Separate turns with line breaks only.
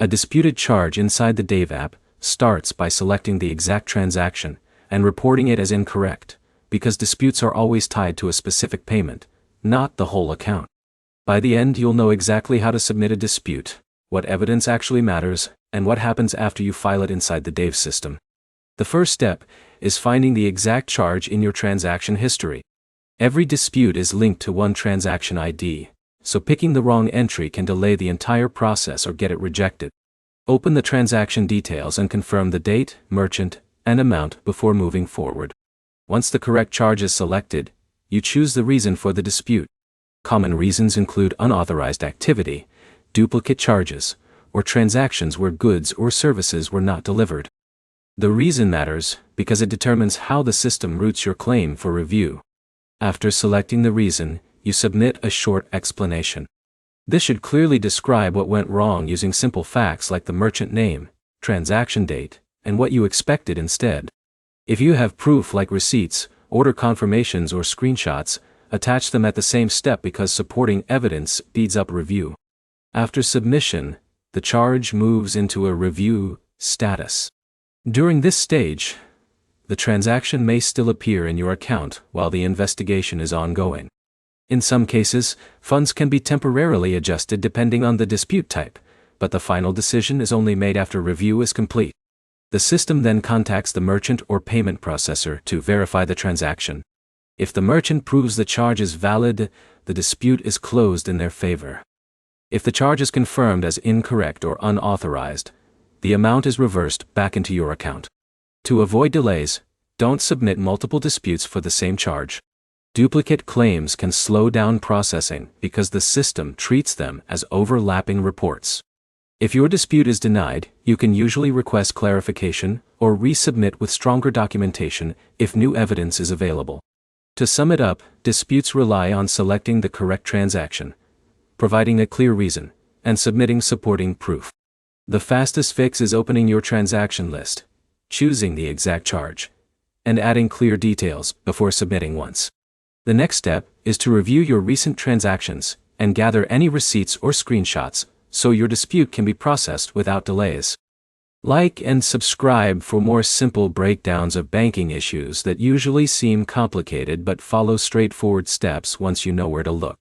A disputed charge inside the Dave app starts by selecting the exact transaction and reporting it as incorrect, because disputes are always tied to a specific payment, not the whole account. By the end, you'll know exactly how to submit a dispute, what evidence actually matters, and what happens after you file it inside the Dave system. The first step is finding the exact charge in your transaction history. Every dispute is linked to one transaction ID, so picking the wrong entry can delay the entire process or get it rejected. Open the transaction details and confirm the date, merchant, and amount before moving forward. Once the correct charge is selected, you choose the reason for the dispute. Common reasons include unauthorized activity, duplicate charges, or transactions where goods or services were not delivered. The reason matters because it determines how the system routes your claim for review. After selecting the reason, you submit a short explanation. This should clearly describe what went wrong using simple facts like the merchant name, transaction date, and what you expected instead. If you have proof like receipts, order confirmations, or screenshots, attach them at the same step because supporting evidence speeds up review. After submission, the charge moves into a review status. During this stage, the transaction may still appear in your account while the investigation is ongoing. In some cases, funds can be temporarily adjusted depending on the dispute type, but the final decision is only made after review is complete. The system then contacts the merchant or payment processor to verify the transaction. If the merchant proves the charge is valid, the dispute is closed in their favor. If the charge is confirmed as incorrect or unauthorized, the amount is reversed back into your account. To avoid delays, don't submit multiple disputes for the same charge. Duplicate claims can slow down processing because the system treats them as overlapping reports. If your dispute is denied, you can usually request clarification or resubmit with stronger documentation if new evidence is available. To sum it up, disputes rely on selecting the correct transaction, providing a clear reason, and submitting supporting proof. The fastest fix is opening your transaction list, choosing the exact charge, and adding clear details before submitting once. The next step is to review your recent transactions and gather any receipts or screenshots so your dispute can be processed without delays. Like and subscribe for more simple breakdowns of banking issues that usually seem complicated but follow straightforward steps once you know where to look.